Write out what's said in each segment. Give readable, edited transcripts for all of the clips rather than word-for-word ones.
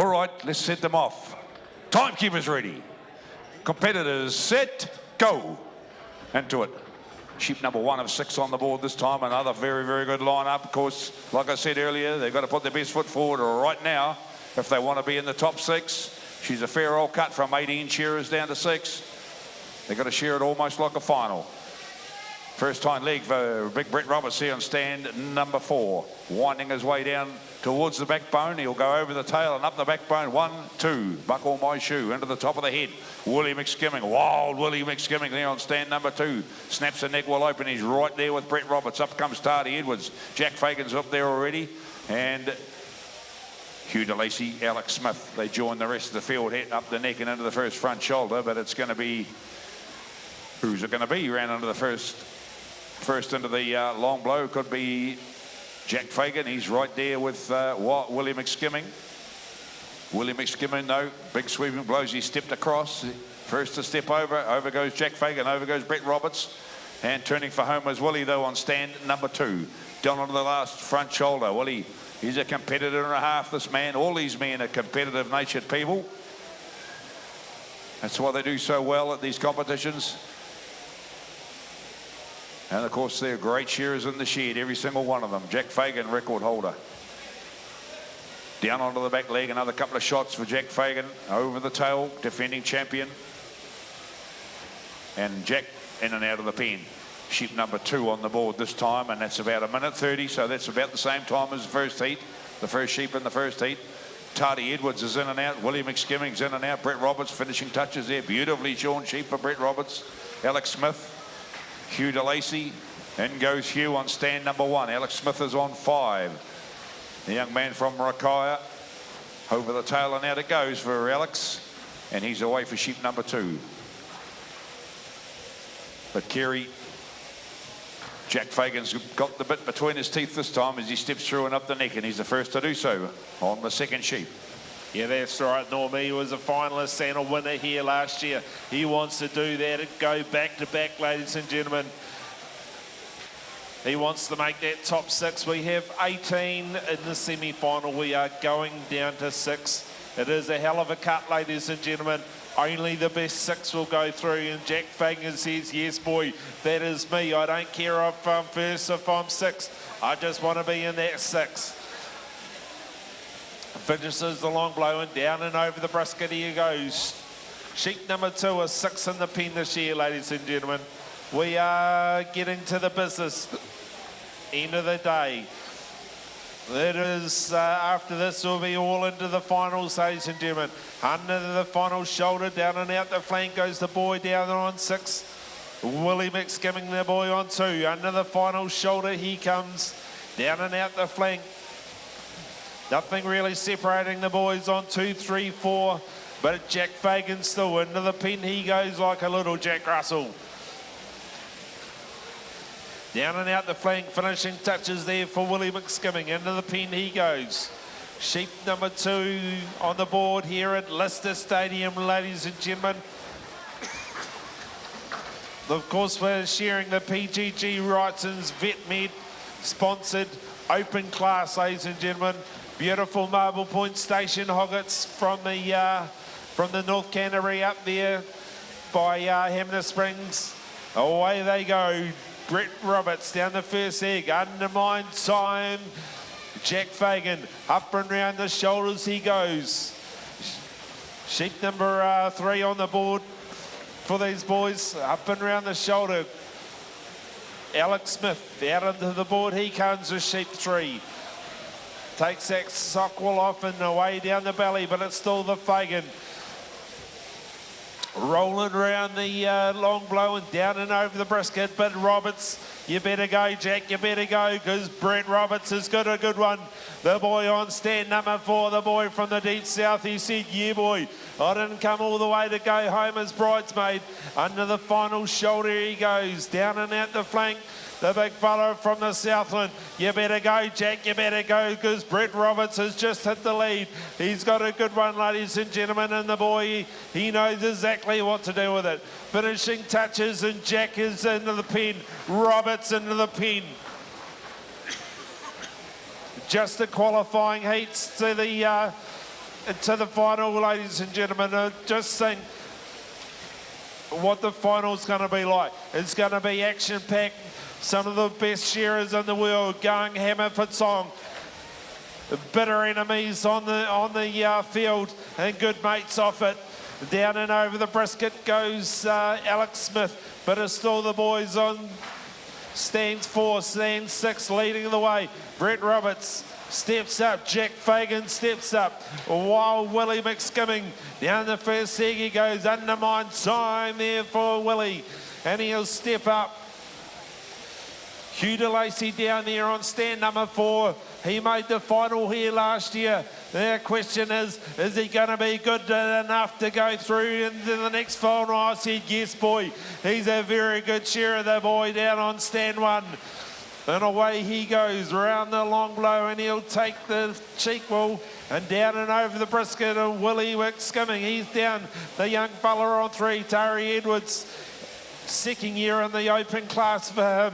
All right, let's set them off. Timekeepers ready. Competitors set, go. Into it. Sheep number 1 of 6 on the board this time. Another very, very good lineup. Of course, like I said earlier, they've got to put their best foot forward right now if they want to be in the top 6. She's a fair old cut from 18 shearers down to 6. They've got to share it almost like a final. First time leg for Big Brett Roberts here on stand number 4. Winding his way down towards the backbone. He'll go over the tail and up the backbone. 1, 2. Buckle my shoe into the top of the head. Willie McSkimming. Wild Willie McSkimming there on stand number 2. Snaps the neck well open. He's right there with Brett Roberts. Up comes Tardy Edwards. Jack Fagan's up there already. And Hugh DeLacy, Alex Smith. They join the rest of the field, head up the neck and into the first front shoulder. But it's going to be... Who's it going to be? Ran under the first into the long blow. Could be Jack Fagan. He's right there with Willie McSkimming. Willie McSkimming, no. Big sweeping blows. He stepped across. First to step over. Over goes Jack Fagan. Over goes Brett Roberts. And turning for home is Willie, though, on stand number 2. Down onto the last front shoulder. Willie, he's a competitor and a half, this man. All these men are competitive-natured people. That's why they do so well at these competitions. And, of course, they're great shearers in the shed, every single one of them. Jack Fagan, record holder. Down onto the back leg, another couple of shots for Jack Fagan. Over the tail, defending champion. And Jack in and out of the pen. Sheep number 2 on the board this time, and that's about 1:30, so that's about the same time as the first heat. The first sheep in the first heat. Tardy Edwards is in and out. Willie McSkimming's in and out. Brett Roberts finishing touches there. Beautifully shorn sheep for Brett Roberts. Alex Smith. Hugh DeLacy. In goes Hugh on stand number 1. Alex Smith is on 5. The young man from Rakaya. Over the tail and out it goes for Alex. And he's away for sheep number 2. But Kerry, Jack Fagan's got the bit between his teeth this time as he steps through and up the neck, and he's the first to do so on the second sheep. Yeah, that's right, Norm. He was a finalist and a winner here last year. He wants to do that and go back to back, ladies and gentlemen. He wants to make that top 6. We have 18 in the semi-final. We are going down to 6. It is a hell of a cut, ladies and gentlemen. Only the best 6 will go through, and Jack Fagan says, yes, boy, that is me. I don't care if I'm first, if I'm 6th. I just want to be in that 6. Finishes the long blow and down and over the brisket. Here goes. Sheep number 2 is 6 in the pen this year, ladies and gentlemen. We are getting to the business. End of the day. That is, after this, will be all into the finals, ladies and gentlemen. Under the final shoulder, down and out the flank goes the boy down on 6. Willie McSkimming, the boy on 2. Under the final shoulder, he comes. Down and out the flank. Nothing really separating the boys on 2, 3, 4. But Jack Fagan still into the pen. He goes like a little Jack Russell. Down and out the flank, finishing touches there for Willie McSkimming. Into the pen he goes. Sheep number 2 on the board here at Lister Stadium, ladies and gentlemen. Of course, we're sharing the PGG Wrightson's Vet Med sponsored open class, ladies and gentlemen. Beautiful Marble Point Station hoggets from the North Canterbury up there by Hamner Springs. Away they go. Brett Roberts down the first egg. Undermined time. Jack Fagan up and round the shoulders he goes. Sheep number 3 on the board for these boys. Up and round the shoulder. Alex Smith out onto the board. He comes with sheep 3. Takes that Sockwell off and away down the belly, but it's still the Fagan. Rolling around the long blow and down and over the brisket, but Roberts, you better go, Jack, you better go, because Brett Roberts has got a good one. The boy on stand number 4, the boy from the deep south, he said, yeah, boy, I didn't come all the way to go home as bridesmaid. Under the final shoulder he goes, down and out the flank. The big fella from the Southland. You better go, Jack, you better go, because Brett Roberts has just hit the lead. He's got a good one, ladies and gentlemen, and the boy, he knows exactly what to do with it. Finishing touches, and Jack is into the pen. Roberts into the pen. Just the qualifying heats to the to the final, ladies and gentlemen. Just think what the final's going to be like. It's going to be action-packed. Some of the best shearers in the world going hammer for song. Bitter enemies on the field and good mates off it. Down and over the brisket goes Alex Smith, but it's still the boys on stands 4, stands 6, leading the way. Brett Roberts steps up, Jack Fagan steps up, while Willie McSkimming down the first leg he goes, undermine time there for Willie, and he'll step up. Hugh DeLacy down there on stand number 4. He made the final here last year. The question is he going to be good enough to go through into the next final? I said, yes, boy. He's a very good shearer, the boy down on stand 1. And away he goes round the long blow, and he'll take the cheek wool and down and over the brisket of Willie McSkimming. He's down. The young fella on 3, Tari Edwards. Second year in the open class for him.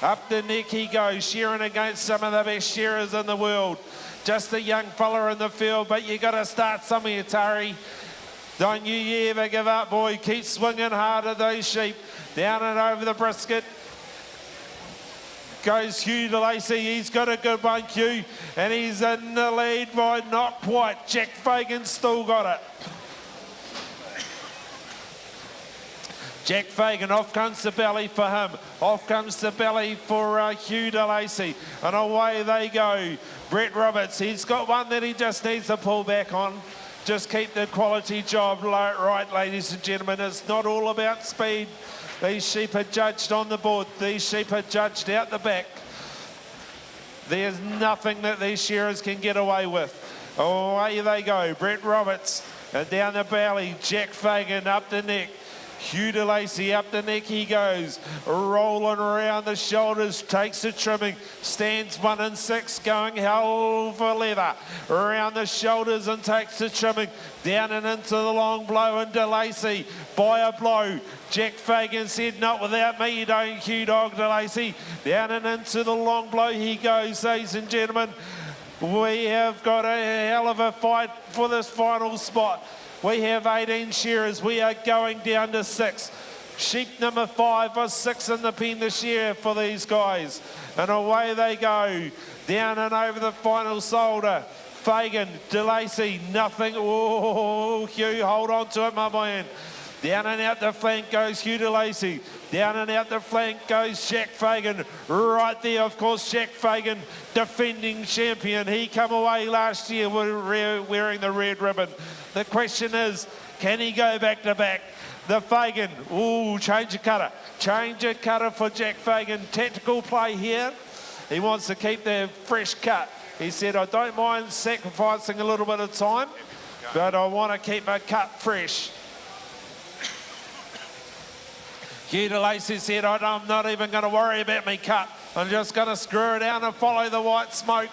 Up the neck he goes, shearing against some of the best shearers in the world. Just a young fella in the field, but you got to start somewhere, Tari. Don't you ever give up, boy. Keep swinging hard at those sheep. Down and over the brisket goes Hugh DeLacy. He's got a good one, Hugh, and he's in the lead by not quite. Jack Fagan still got it. Jack Fagan, off comes the belly for him. Off comes the belly for Hugh DeLacy. And away they go. Brett Roberts, he's got one that he just needs to pull back on. Just keep the quality job right, ladies and gentlemen. It's not all about speed. These sheep are judged on the board. These sheep are judged out the back. There's nothing that these shearers can get away with. Away they go. Brett Roberts, and down the belly. Jack Fagan up the neck. Hugh DeLacy up the neck he goes, rolling around the shoulders, takes the trimming, stands 1 and 6, going hell for leather, around the shoulders and takes the trimming, down and into the long blow, and DeLacy by a blow. Jack Fagan said, not without me, you don't, Hugh Dog DeLacy. Down and into the long blow he goes, ladies and gentlemen. We have got a hell of a fight for this final spot. We have 18 shearers. We are going down to 6. Sheep number 5 or 6 in the pen this year for these guys. And away they go. Down and over the final shoulder. Fagan, DeLacy, nothing. Oh, Hugh, hold on to it, my man. Down and out the flank goes Hugh DeLacy. Down and out the flank goes Jack Fagan. Right there, of course, Jack Fagan, defending champion. He come away last year wearing the red ribbon. The question is, can he go back to back? The Fagan, ooh, change of cutter. Change of cutter for Jack Fagan. Tactical play here. He wants to keep the fresh cut. He said, I don't mind sacrificing a little bit of time, but I want to keep my cut fresh. Hugh DeLacy said, I'm not even going to worry about me cut. I'm just going to screw it down and follow the white smoke.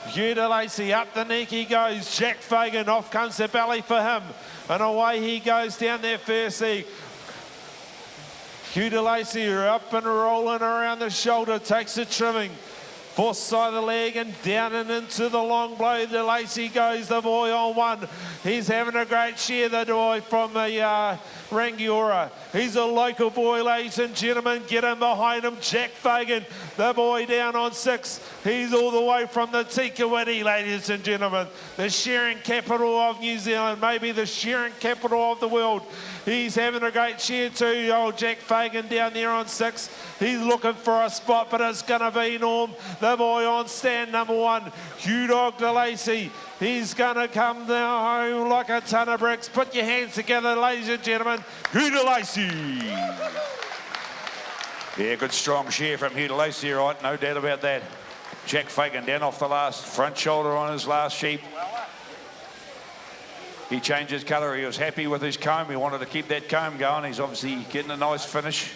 Hugh DeLacy up the neck he goes. Jack Fagan, off comes the belly for him. And away he goes down there first leg. Hugh DeLacy up and rolling around the shoulder, takes the trimming. Fourth side of the leg and down and into the long blow. DeLacy goes, the boy on 1. He's having a great share, the boy from the Rangiora. He's a local boy, ladies and gentlemen. Get him behind him. Jack Fagan, the boy down on 6. He's all the way from the Tikawiti, ladies and gentlemen. The shearing capital of New Zealand, maybe the shearing capital of the world. He's having a great share too. Old Jack Fagan down there on 6. He's looking for a spot, but it's going to be Norm, the boy on stand number 1. Hugh Dog DeLacy. He's going to come down home like a ton of bricks. Put your hands together, ladies and gentlemen. Hugh DeLacy. Yeah, good strong share from Hugh DeLacy, right? No doubt about that. Jack Fagan down off the last front shoulder on his last sheep. He changed his colour. He was happy with his comb. He wanted to keep that comb going. He's obviously getting a nice finish.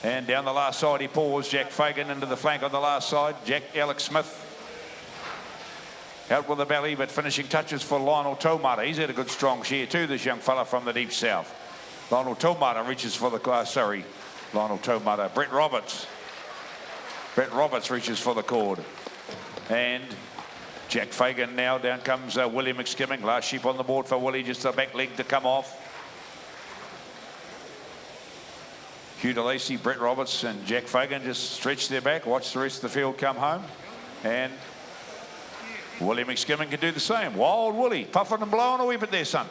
And down the last side he paused. Jack Fagan into the flank on the last side. Alex Smith out with the belly, but finishing touches for Lionel Taumata. He's had a good strong share too, this young fella from the deep south. Lionel Taumata reaches for the Lionel Taumata. Brett Roberts reaches for the cord. And Jack Fagan now. Down comes Willie McSkimming. Last sheep on the board for Willie, just the back leg to come off. Hugh DeLacy, Brett Roberts and Jack Fagan just stretch their back. Watch the rest of the field come home. And Willie McSkimming can do the same. Wild Willie, puffing and blowing a wee bit there, son.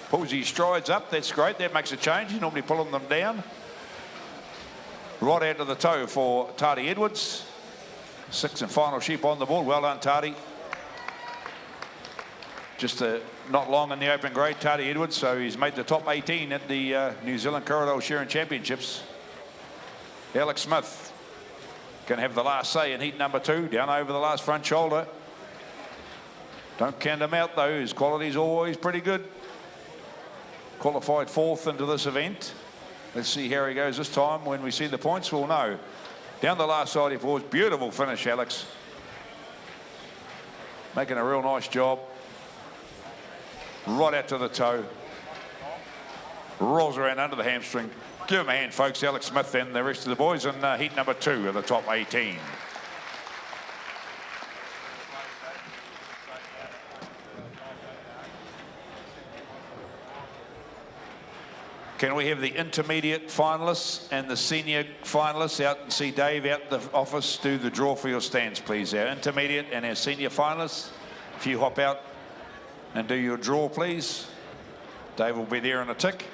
Pulls his strides up. That's great. That makes a change. He's normally pulling them down. Right out to the toe for Tardy Edwards. 6th and final sheep on the board. Well done, Tardy. Just not long in the open grade, Tardy Edwards, so he's made the top 18 at the New Zealand Corriedale Shearing Championships. Alex Smith can have the last say in heat number 2, down over the last front shoulder. Don't count him out though, his quality's always pretty good. Qualified 4th into this event. Let's see how he goes this time. When we see the points, we'll know. Down the last side he falls. Beautiful finish, Alex. Making a real nice job. Right out to the toe. Rolls around under the hamstring. Give him a hand, folks. Alex Smith and the rest of the boys in heat number 2 of the top 18. Can we have the intermediate finalists and the senior finalists out and see Dave out the office do the draw for your stands, please? Our intermediate and our senior finalists. If you hop out and do your draw, please. Dave will be there in a tick.